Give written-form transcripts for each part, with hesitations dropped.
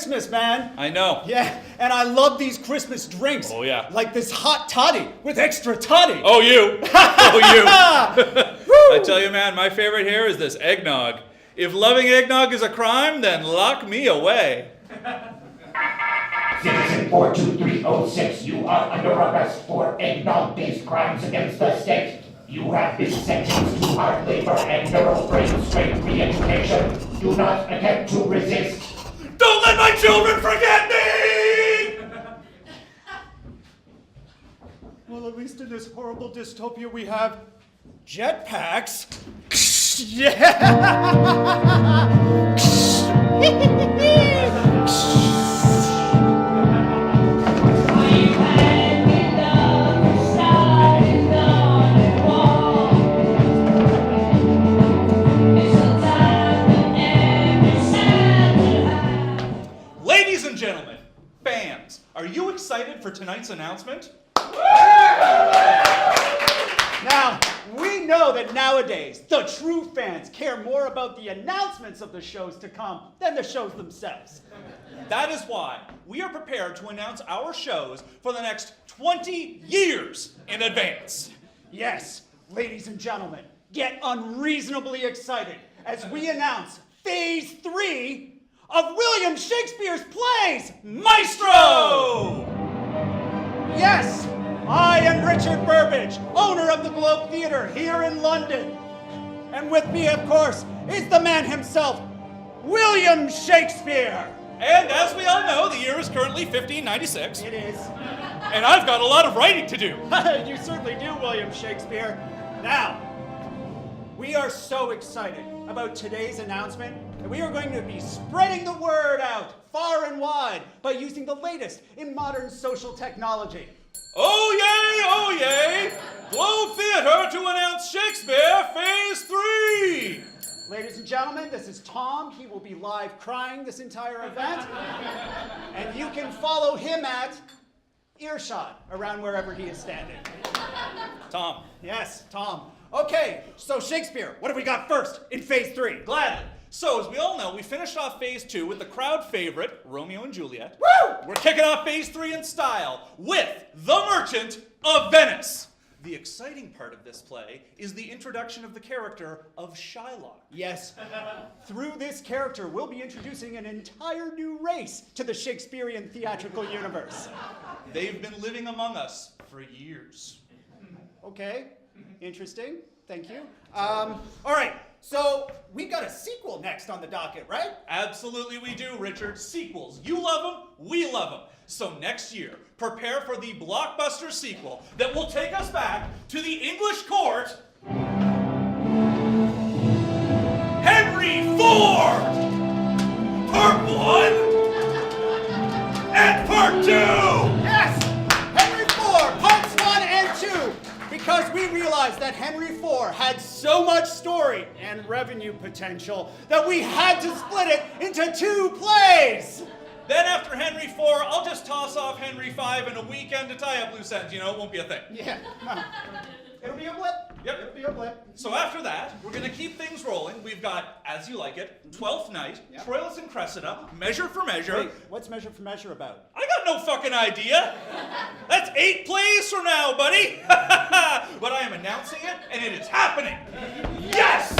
Christmas, man. I know. Yeah, and I love these Christmas drinks. Oh, yeah. Like this hot toddy with extra toddy. Oh, you. Oh, you. I tell you, man, my favorite here is this eggnog. If loving eggnog is a crime, then lock me away. Citizen 42306, you are under arrest for eggnog-based crimes against the state. You have been sentenced to hard labor and neural brain strain re-education. Do not attempt to resist. Don't let my children forget me! Well, at least in this horrible dystopia we have jetpacks. Yeah! Ladies and gentlemen, fans, are you excited for tonight's announcement? Now, we know that nowadays the true fans care more about the announcements of the shows to come than the shows themselves. That is why we are prepared to announce our shows for the next 20 years in advance. Yes, ladies and gentlemen, get unreasonably excited as we announce Phase 3 of William Shakespeare's plays, Maestro! Yes, I am Richard Burbage, owner of the Globe Theatre here in London. And with me, of course, is the man himself, William Shakespeare. And as we all know, the year is currently 1596. It is. And I've got a lot of writing to do. You certainly do, William Shakespeare. Now, we are so excited about today's announcement that we are going to be spreading the word out far and wide by using the latest in modern social technology. Oh yay! Globe Theatre to announce Shakespeare Phase 3! Ladies and gentlemen, this is Tom. He will be live crying this entire event. And you can follow him at earshot around wherever he is standing. Tom. Yes, Tom. Okay, so Shakespeare, what have we got first in Phase 3? Gladly. So, as we all know, we finished off Phase 2 with the crowd favorite, Romeo and Juliet. Woo! We're kicking off Phase 3 in style with The Merchant of Venice. The exciting part of this play is the introduction of the character of Shylock. Yes. Through this character, we'll be introducing an entire new race to the Shakespearean theatrical universe. They've been living among us for years. Okay, interesting. Thank you. All right, so we got a sequel next on the docket, right? Absolutely we do, Richard. Sequels. You love them, we love them. So next year, prepare for the blockbuster sequel that will take us back to the English court. Henry IV! Part 1 and Part 2! Yes! Henry IV, parts 1 and 2! Because we realized that Henry IV had so much story and revenue potential that we had to split it into 2 plays! Then after Henry IV, I'll just toss off Henry V in a weekend to tie up loose ends. You know, it won't be a thing. Yeah, no. It'll be a blip. Yep. It'll be a blip. So after that, we're going to keep things rolling. We've got As You Like It, Twelfth Night, Yep. Troilus and Cressida, Measure for Measure. Wait, what's Measure for Measure about? I got no fucking idea. That's 8 plays from now, buddy. But I am announcing it, and it is happening. Yes!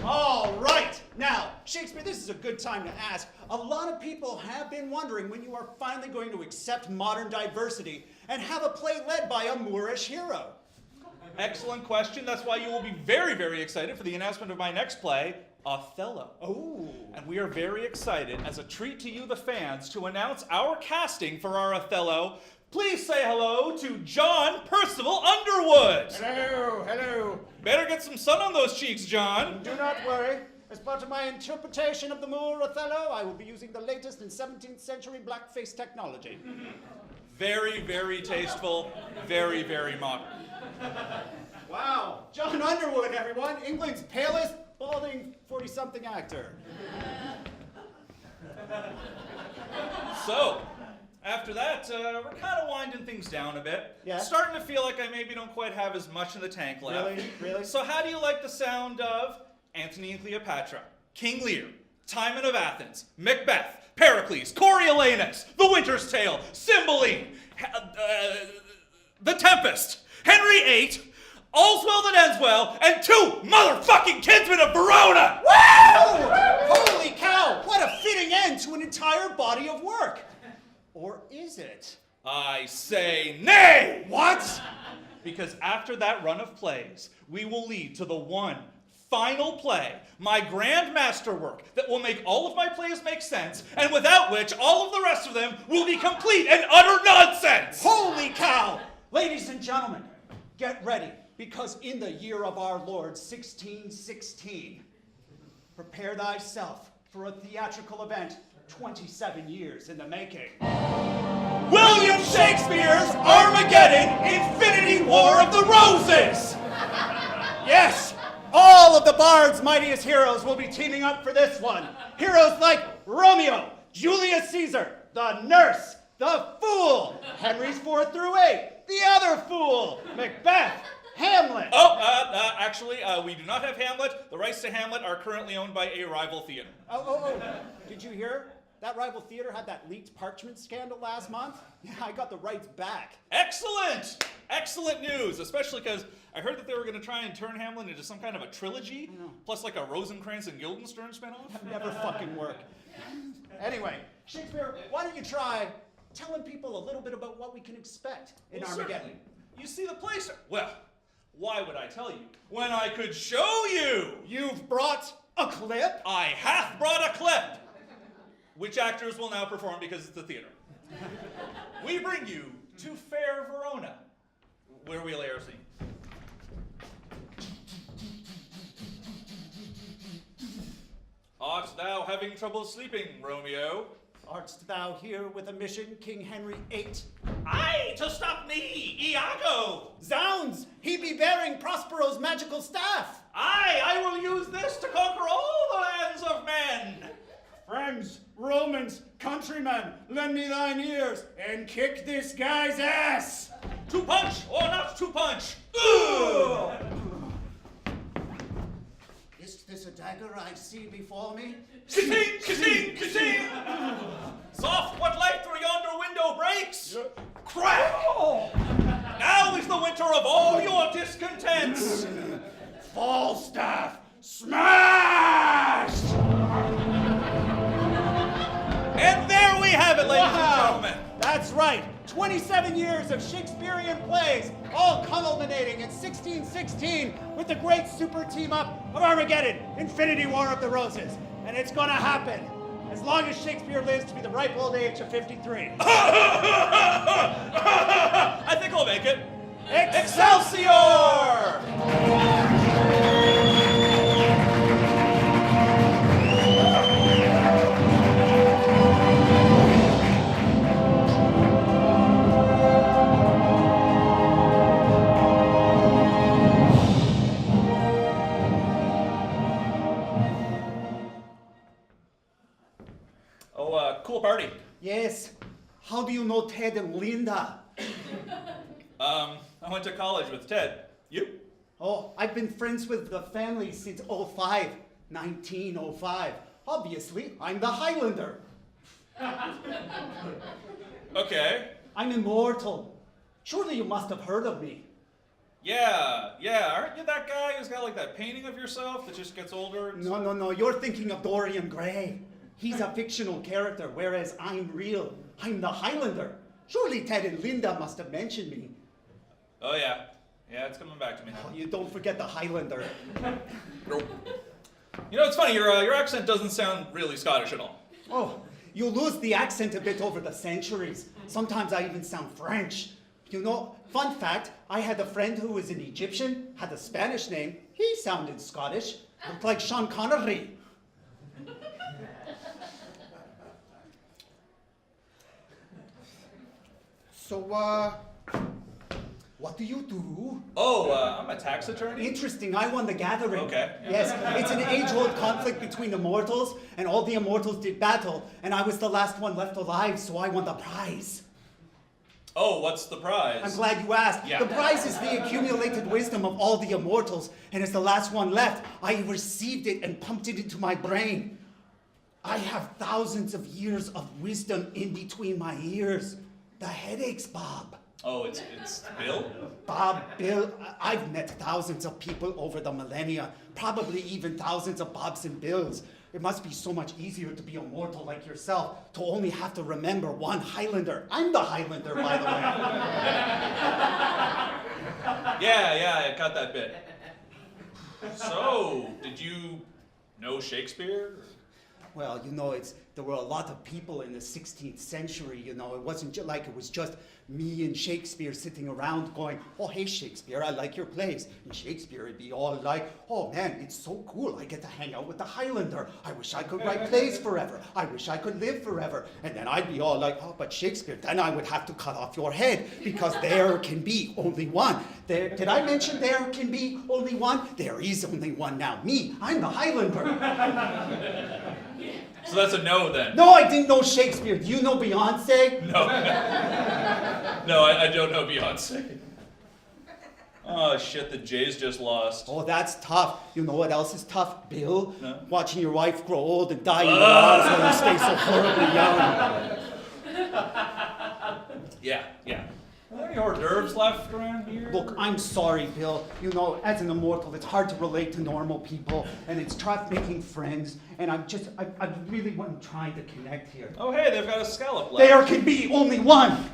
All right. Now, Shakespeare, this is a good time to ask. A lot of people have been wondering when you are finally going to accept modern diversity and have a play led by a Moorish hero. Excellent question. That's why you will be very, very excited for the announcement of my next play, Othello. Oh. And we are very excited, as a treat to you, the fans, to announce our casting for our Othello. Please say hello to John Percival Underwood. Hello, hello. Better get some sun on those cheeks, John. Do not worry. As part of my interpretation of the Moor Othello, I will be using the latest in 17th century blackface technology. Very, very tasteful. Very, very modern. Wow. John Underwood, everyone. England's palest, balding 40-something actor. So, after that, we're kind of winding things down a bit. Yeah. Starting to feel like I maybe don't quite have as much in the tank left. Really? Really? So how do you like the sound of Antony and Cleopatra, King Lear, Timon of Athens, Macbeth, Pericles, Coriolanus, The Winter's Tale, Cymbeline, The Tempest, Henry VIII, All's Well That Ends Well, and 2 motherfucking kinsmen of Verona! Wow! Holy cow! What a fitting end to an entire body of work. Or is it? I say nay! What? Because after that run of plays, we will lead to the one final play, my grand masterwork, that will make all of my plays make sense, and without which all of the rest of them will be complete and utter nonsense! Holy cow! Ladies and gentlemen, get ready, because in the year of our Lord 1616, prepare thyself for a theatrical event 27 years in the making. William Shakespeare's Armageddon Infinity War of the Roses! Yes! All of the Bard's mightiest heroes will be teaming up for this one. Heroes like Romeo, Julius Caesar, the nurse, the fool, Henry's 4 through 8, the other fool, Macbeth, Hamlet. Actually, we do not have Hamlet. The rights to Hamlet are currently owned by a rival theater. Oh. Did you hear? That rival theater had that leaked parchment scandal last month. Yeah, I got the rights back. Excellent! Excellent news, especially because I heard that they were going to try and turn Hamlet into some kind of a trilogy, plus like a Rosencrantz and Guildenstern spinoff. That never fucking work. Anyway, Shakespeare, why don't you try telling people a little bit about what we can expect in Armageddon? Certainly. You see the place? Well, why would I tell you when I could show you? You've brought a clip? I hath brought a clip, which actors will now perform because it's the theater. We bring you to fair Verona, where we lay our scene. Art thou having trouble sleeping, Romeo? Art thou here with a mission, King Henry VIII? Aye, to stop me, Iago! Zounds! He be bearing Prospero's magical staff! Aye, I will use this to conquer all the lands of men! Friends, Romans, countrymen, lend me thine ears and kick this guy's ass! To punch or not to punch? Is this a dagger I see before me? Ka-ting, ka-ting, ka-ting! Soft what light through yonder window breaks! Crack! Now is the winter of all your discontents! Falstaff, smashed! And there we have it, ladies and gentlemen. That's right. 27 years of Shakespearean plays, all culminating in 1616 with the great super team up of Armageddon, Infinity War of the Roses. And it's gonna happen as long as Shakespeare lives to be the ripe old age of 53. I think I'll make it. Excelsior! Cool party. Yes. How do you know Ted and Linda? I went to college with Ted. You? Oh, I've been friends with the family since 1905. Obviously, I'm the Highlander. Okay. I'm immortal. Surely you must have heard of me. Yeah. Aren't you that guy who's got like that painting of yourself that just gets older? No. You're thinking of Dorian Gray. He's a fictional character, whereas I'm real. I'm the Highlander. Surely Ted and Linda must have mentioned me. Oh, yeah. Yeah, it's coming back to me now. Oh, you don't forget the Highlander. You know, it's funny, your accent doesn't sound really Scottish at all. Oh, you lose the accent a bit over the centuries. Sometimes I even sound French. You know, fun fact, I had a friend who was an Egyptian, had a Spanish name. He sounded Scottish. Looked like Sean Connery. So, what do you do? Oh, I'm a tax attorney. Interesting, I won the gathering. Okay. Yes, it's an age-old conflict between immortals, and all the immortals did battle, and I was the last one left alive, so I won the prize. Oh, what's the prize? I'm glad you asked. Yeah. The prize is the accumulated wisdom of all the immortals, and as the last one left, I received it and pumped it into my brain. I have thousands of years of wisdom in between my ears. The headaches, Bob. Oh, it's Bill? Bob, Bill, I've met thousands of people over the millennia, probably even thousands of Bobs and Bills. It must be so much easier to be a mortal like yourself, to only have to remember one Highlander. I'm the Highlander, by the way. Yeah, I got that bit. So, did you know Shakespeare? Well, there were a lot of people in the 16th century, It wasn't like it was just me and Shakespeare sitting around going, oh, hey, Shakespeare, I like your plays. And Shakespeare would be all like, oh, man, it's so cool. I get to hang out with the Highlander. I wish I could write plays forever. I wish I could live forever. And then I'd be all like, oh, but Shakespeare, then I would have to cut off your head because there can be only one. Did I mention there can be only one? There is only one now. Me, I'm the Highlander. So that's a no then? No, I didn't know Shakespeare. Do you know Beyonce? No. No, I don't know Beyonce. Oh, shit, the Jays just lost. Oh, that's tough. You know what else is tough, Bill? No? Watching your wife grow old and die in your arms when you stay so horribly young. Yeah. Are there any hors d'oeuvres left around here? Look, I'm sorry, Bill. As an immortal, it's hard to relate to normal people, and it's tough making friends, and I really wasn't trying to connect here. Oh, hey, they've got a scallop left. There can be only one!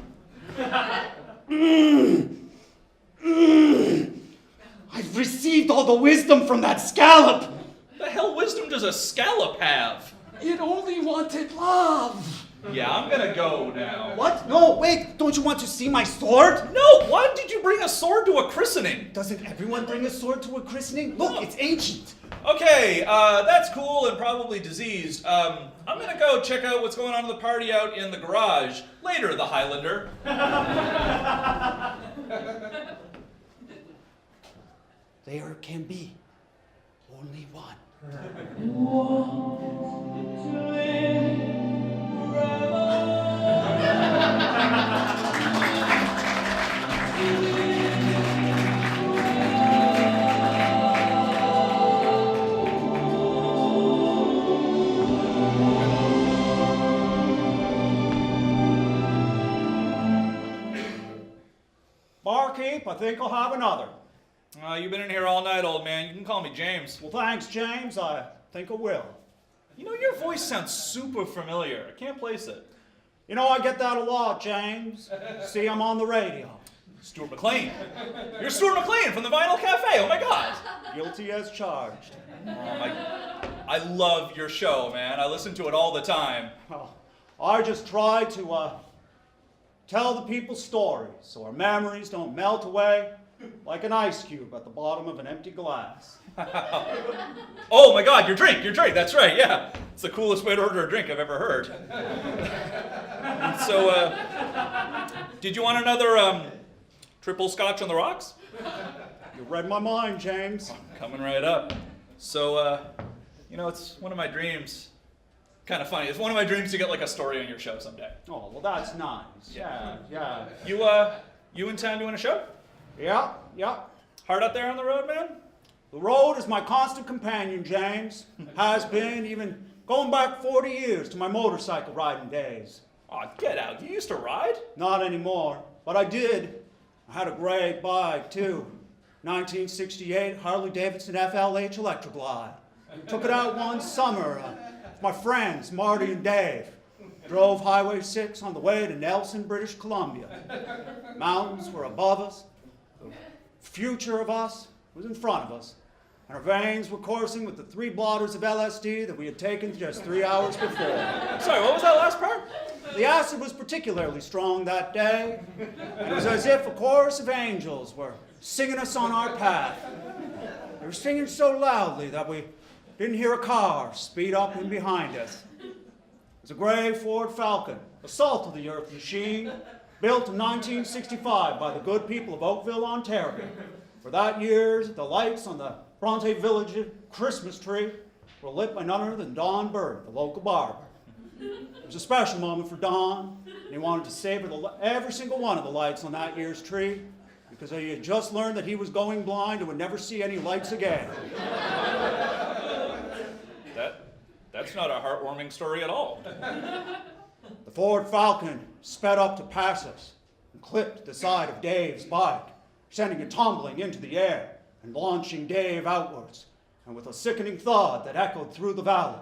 I've received all the wisdom from that scallop! The hell wisdom does a scallop have? It only wanted love! Yeah, I'm gonna go now. What? No, wait, don't you want to see my sword? No, why did you bring a sword to a christening? Doesn't everyone bring a sword to a christening? Look, it's ancient. Okay, that's cool and probably diseased. I'm gonna go check out what's going on in the party out in the garage. Later, the Highlander. There can be only one. Barkeep, I think I'll have another. You've been in here all night, old man. You can call me James. Well, thanks, James. I think I will. Your voice sounds super familiar. I can't place it. I get that a lot, James. See, I'm on the radio. Stuart McLean. You're Stuart McLean from the Vinyl Cafe. Oh my God. Guilty as charged. I love your show, man. I listen to it all the time. Well, I just try to tell the people stories so our memories don't melt away like an ice cube at the bottom of an empty glass. Oh my God, your drink, that's right, yeah. It's the coolest way to order a drink I've ever heard. So, did you want another triple scotch on the rocks? You read my mind, James. Coming right up. So, it's one of my dreams. Kind of funny. It's one of my dreams to get like a story on your show someday. Oh, well, that's nice. Yeah. You in town doing a show? Yeah. Hard out there on the road, man? The road is my constant companion, James. Has been, even going back 40 years to my motorcycle riding days. Aw, get out. You used to ride? Not anymore, but I did. I had a great bike, too. 1968 Harley-Davidson FLH Electroglide. Took it out one summer with my friends, Marty and Dave. Drove Highway 6 on the way to Nelson, British Columbia. Mountains were above us. The future of us was in front of us. And our veins were coursing with the 3 blotters of LSD that we had taken just 3 hours before. Sorry, what was that last part? The acid was particularly strong that day. It was as if a chorus of angels were singing us on our path. They were singing so loudly that we didn't hear a car speed up in behind us. It was a gray Ford Falcon, a salt of the earth machine, built in 1965 by the good people of Oakville, Ontario. For that year, the lights on the Bronte Village Christmas tree were lit by none other than Don Bird, the local barber. It was a special moment for Don, and he wanted to savor every single one of the lights on that year's tree because he had just learned that he was going blind and would never see any lights again. That's not a heartwarming story at all. The Ford Falcon sped up to pass us and clipped the side of Dave's bike, sending it tumbling into the air and launching Dave outwards. And with a sickening thud that echoed through the valley,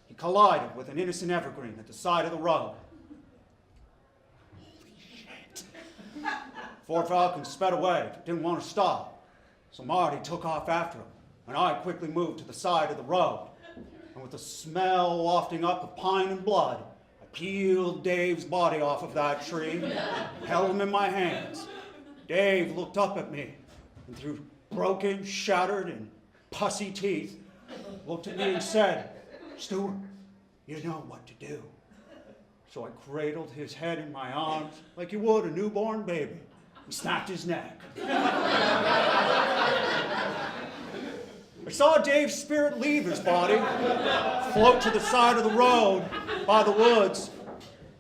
he collided with an innocent evergreen at the side of the road. Holy shit. Ford Falcon sped away, but didn't want to stop. So Marty took off after him, and I quickly moved to the side of the road. And with the smell wafting up of pine and blood, I peeled Dave's body off of that tree, held him in my hands. Dave looked up at me, and through broken, shattered, and pussy teeth, looked at me and said, "Stuart, you know what to do." So I cradled his head in my arms like you would a newborn baby and snapped his neck. I saw Dave's spirit leave his body, float to the side of the road by the woods.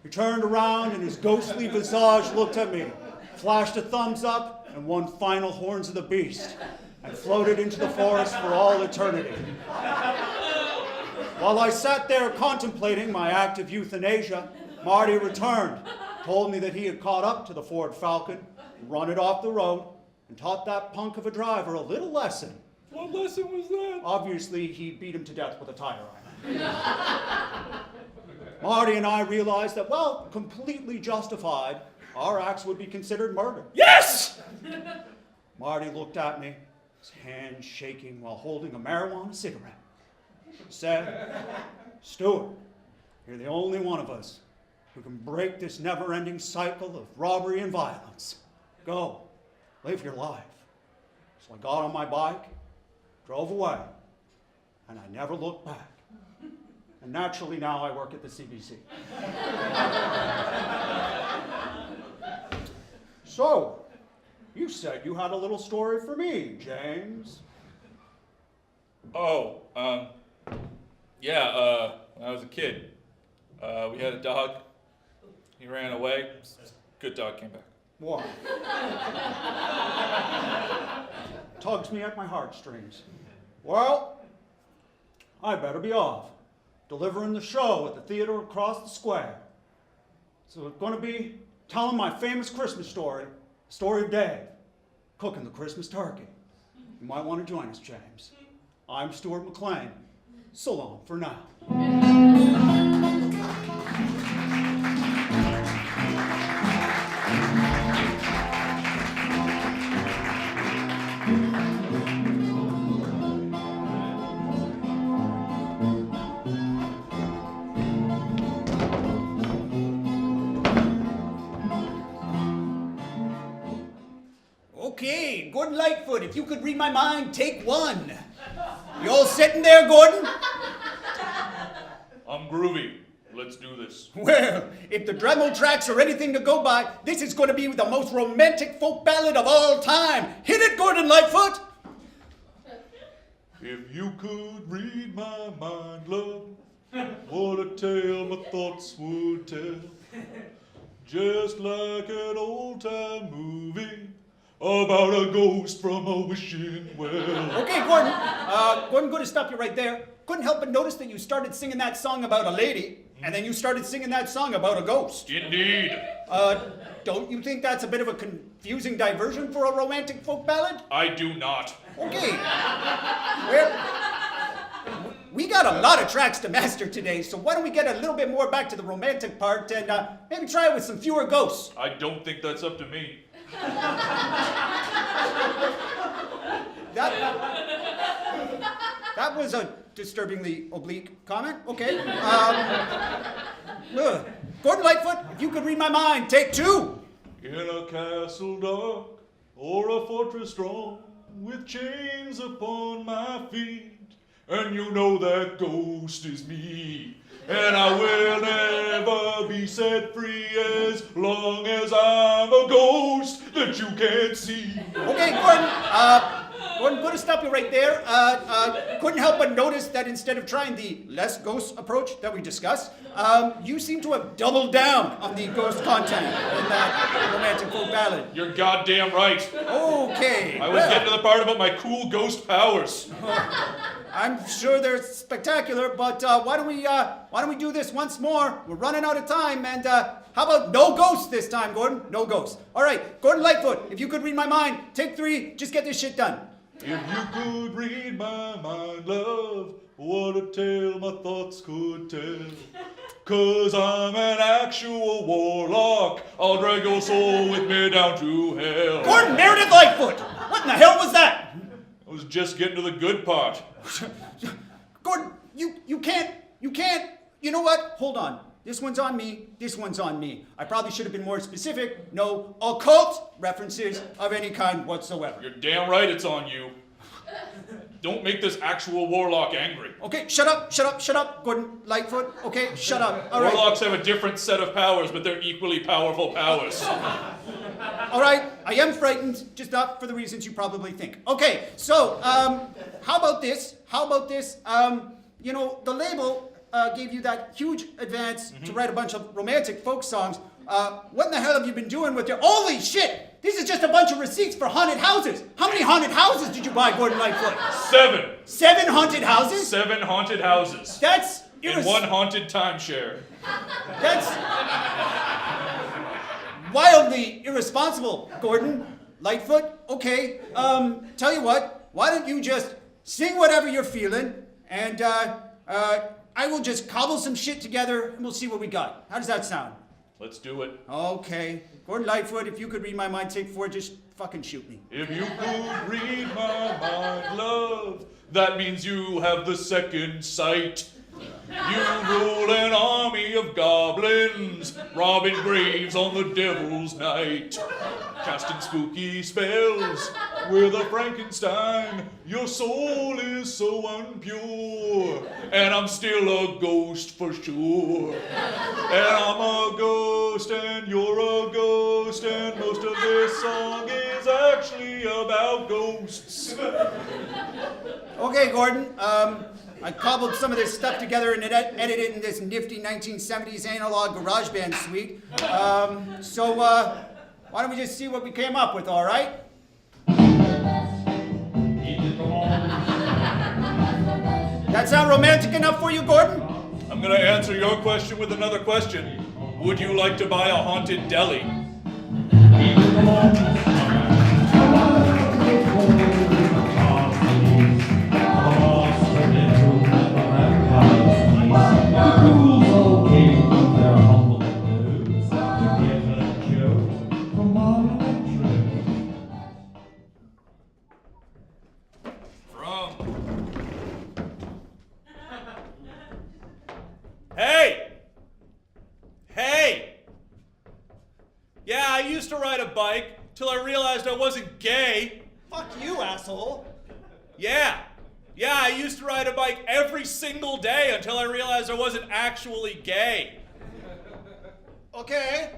He turned around and his ghostly visage looked at me, flashed a thumbs up and one final horns of the beast, and floated into the forest for all eternity. While I sat there contemplating my act of euthanasia, Marty returned, told me that he had caught up to the Ford Falcon, run it off the road, and taught that punk of a driver a little lesson. What lesson was that? Obviously, he beat him to death with a tire iron. Marty and I realized that, well, completely justified, our acts would be considered murder. Yes! Marty looked at me, his hand shaking while holding a marijuana cigarette. He said, "Stuart, you're the only one of us who can break this never-ending cycle of robbery and violence. Go, live your life." So I got on my bike, drove away, and I never looked back. And naturally now I work at the CBC. So, you said you had a little story for me, James. Oh, when I was a kid, we had a dog. He ran away. Good dog came back. What? Tugs me at my heartstrings. Well, I better be off, delivering the show at the theater across the square. So it's going to be telling my famous Christmas story, the story of Dave, cooking the Christmas turkey. You might want to join us, James. I'm Stuart McLean. So long for now. Okay, Gordon Lightfoot, if you could read my mind, take one. You all sitting there, Gordon? I'm groovy. Let's do this. Well, if the Dremel tracks are anything to go by, this is going to be the most romantic folk ballad of all time. Hit it, Gordon Lightfoot! If you could read my mind, love, what a tale my thoughts would tell. Just like an old-time movie about a ghost from a wishing well. Okay, Gordon. Gordon, going to stop you right there. Couldn't help but notice that you started singing that song about a lady, and then you started singing that song about a ghost. Indeed. Don't you think that's a bit of a confusing diversion for a romantic folk ballad? I do not. Okay. Well, we got a lot of tracks to master today, so why don't we get a little bit more back to the romantic part and maybe try it with some fewer ghosts. I don't think that's up to me. That was a disturbingly oblique comment. Okay. Gordon Lightfoot, if you could read my mind, take two. In a castle dark or a fortress strong, with chains upon my feet, and you know that ghost is me, and I will never be set free as long as I'm a ghost that you can't see. Okay, Gordon, Gordon, going to stop you right there. Couldn't help but notice that instead of trying the less ghost approach that we discussed, you seem to have doubled down on the ghost content in that romantic folk ballad. You're goddamn right. Okay. I was getting to the part about my cool ghost powers. I'm sure they're spectacular, but why don't we do this once more? We're running out of time, and how about no ghosts this time, Gordon? No ghosts. All right, Gordon Lightfoot, if you could read my mind, take 3, just get this shit done. If you could read my mind, love, what a tale my thoughts could tell. 'Cause I'm an actual warlock, I'll drag your soul with me down to hell. Gordon Meredith Lightfoot! What in the hell was that? I was just getting to the good part. Gordon, you can't, you know what? Hold on. This one's on me, this one's on me. I probably should have been more specific. No occult references of any kind whatsoever. You're damn right it's on you. Don't make this actual warlock angry. Okay, shut up, Gordon Lightfoot. Okay, shut up. All right. Warlocks have a different set of powers, but they're equally powerful powers. All right, I am frightened, just not for the reasons you probably think. Okay, so, how about this? You know, the label gave you that huge advance to write a bunch of romantic folk songs. What in the hell have you been doing with your... Holy shit! This is just a bunch of receipts for haunted houses. How many haunted houses did you buy, Gordon Lightfoot? 7. 7 haunted houses? 7 haunted houses. That's... In one haunted timeshare. That's... wildly irresponsible, Gordon Lightfoot. Okay, tell you what, why don't you just sing whatever you're feeling, and I will just cobble some shit together, and we'll see what we got. How does that sound? Let's do it. Okay. Gordon Lightfoot, if you could read my mind, take 4, just fucking shoot me. If you could read my mind, love, that means you have the second sight. You rule an army of goblins, robbing graves on the devil's night, casting spooky spells with a Frankenstein. Your soul is so unpure, and I'm still a ghost for sure. And I'm a ghost, and you're a ghost, and most of this song is actually about ghosts. Okay, Gordon, I cobbled some of this stuff together and edited it in this nifty 1970s analog GarageBand suite. So why don't we just see what we came up with, all right? That sound romantic enough for you, Gordon? I'm gonna answer your question with another question. Would you like to buy a haunted deli? Hey! Yeah, I used to ride a bike till I realized I wasn't gay. Fuck you, asshole. Yeah, I used to ride a bike every single day until I realized I wasn't actually gay. Okay.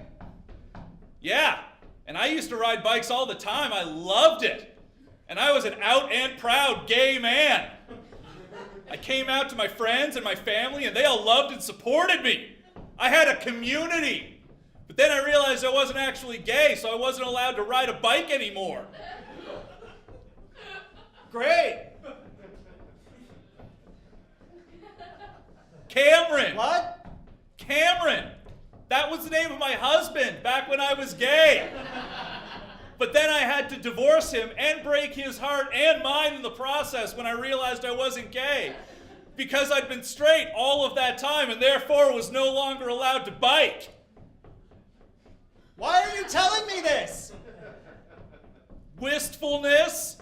Yeah, and I used to ride bikes all the time. I loved it. And I was an out and proud gay man. I came out to my friends and my family, and they all loved and supported me. I had a community. But then I realized I wasn't actually gay, so I wasn't allowed to ride a bike anymore. Great. Cameron. What? Cameron. That was the name of my husband back when I was gay. But then I had to divorce him and break his heart and mine in the process when I realized I wasn't gay. Because I'd been straight all of that time and therefore was no longer allowed to bike. Why are you telling me this? Wistfulness.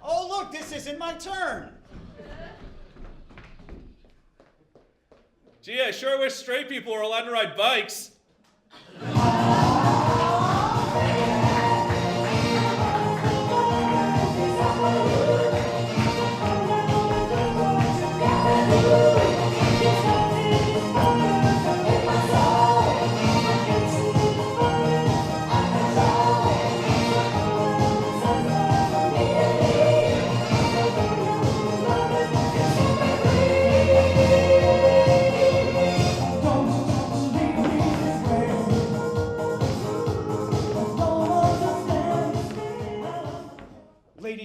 Oh, look, this isn't my turn. Gee, I sure wish straight people were allowed to ride bikes.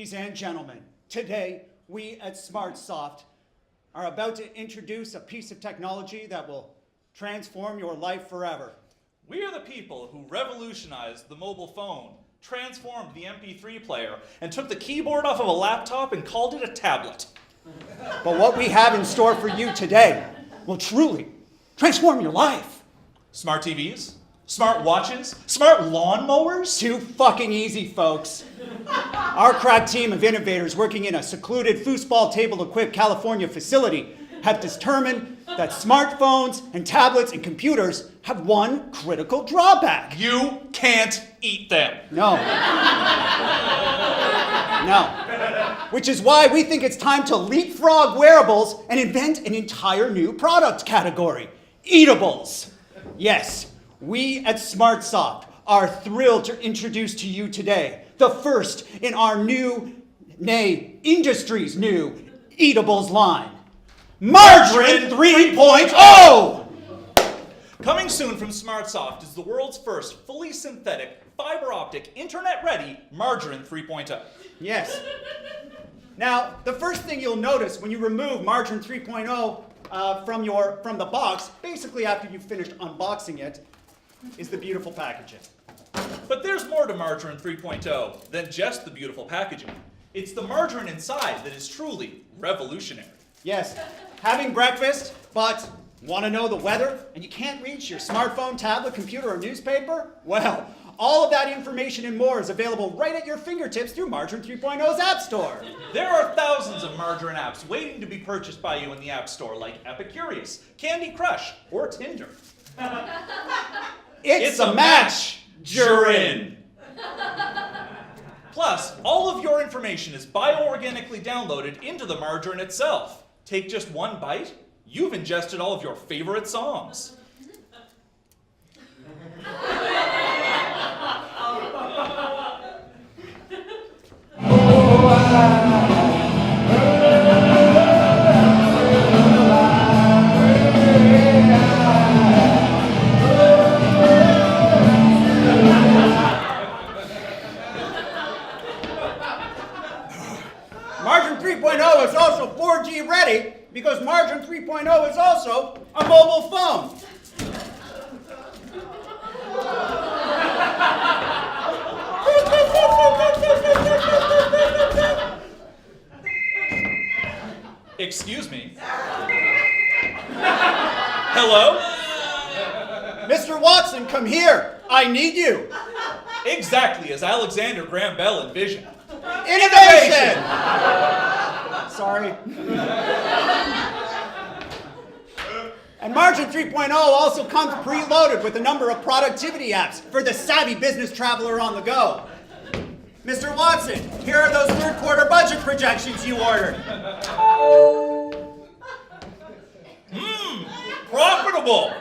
Ladies and gentlemen, today we at SmartSoft are about to introduce a piece of technology that will transform your life forever. We are the people who revolutionized the mobile phone, transformed the MP3 player, and took the keyboard off of a laptop and called it a tablet. But what we have in store for you today will truly transform your life. Smart TVs, smart watches, smart lawnmowers. Too fucking easy, folks. Our crack team of innovators working in a secluded foosball table-equipped California facility have determined that smartphones and tablets and computers have one critical drawback. You can't eat them. No. No. Which is why we think it's time to leapfrog wearables and invent an entire new product category. Eatables. Yes, we at SmartSoft are thrilled to introduce to you today the first in our new, nay, industry's new, eatables line. Margarine 3.0! Coming soon from SmartSoft is the world's first fully synthetic, fiber optic, internet-ready Margarine 3.0. Yes. Now, the first thing you'll notice when you remove Margarine 3.0 from the box, basically after you've finished unboxing it, is the beautiful packaging. But there's more to Margarine 3.0 than just the beautiful packaging. It's the margarine inside that is truly revolutionary. Yes, having breakfast, but want to know the weather, and you can't reach your smartphone, tablet, computer, or newspaper? Well, all of that information and more is available right at your fingertips through Margarine 3.0's App Store. There are thousands of margarine apps waiting to be purchased by you in the App Store, like Epicurious, Candy Crush, or Tinder. It's a match, Jurin. Plus, all of your information is bioorganically downloaded into the margarine itself. Take just one bite, you've ingested all of your favorite songs. Margarine 3.0 is also 4G ready because Margarine 3.0 is also a mobile phone. Excuse me. Hello? Mr. Watson, come here. I need you. Exactly as Alexander Graham Bell envisioned. Innovation! Sorry. And Margarine 3.0 also comes preloaded with a number of productivity apps for the savvy business traveler on the go. Mr. Watson, here are those third quarter budget projections you ordered. Profitable!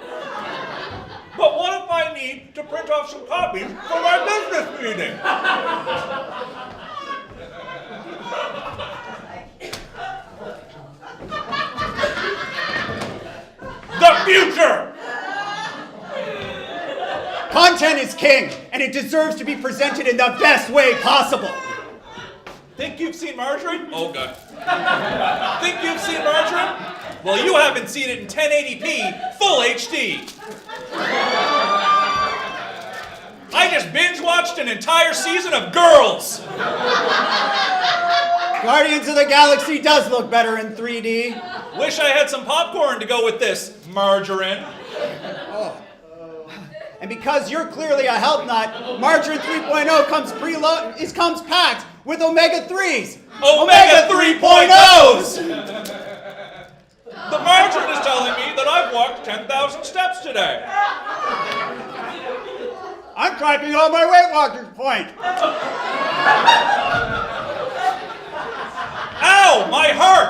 But what if I need to print off some copies for my business meeting? The future! Content is king, and it deserves to be presented in the best way possible. Think you've seen Margarine? Oh, God. Think you've seen Margarine? Well, you haven't seen it in 1080p, full HD. I just binge-watched an entire season of Girls. Guardians of the Galaxy does look better in 3D. Wish I had some popcorn to go with this, Margarine. And because you're clearly a health nut, Margarine 3.0 comes packed with omega-3s. Omega 3.0s! The margarine is telling me that I've walked 10,000 steps today. I'm tracking all my Weight Watchers points. Ow, my heart!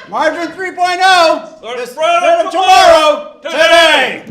Margarine 3.0, The the spread spread of of tomorrow, today.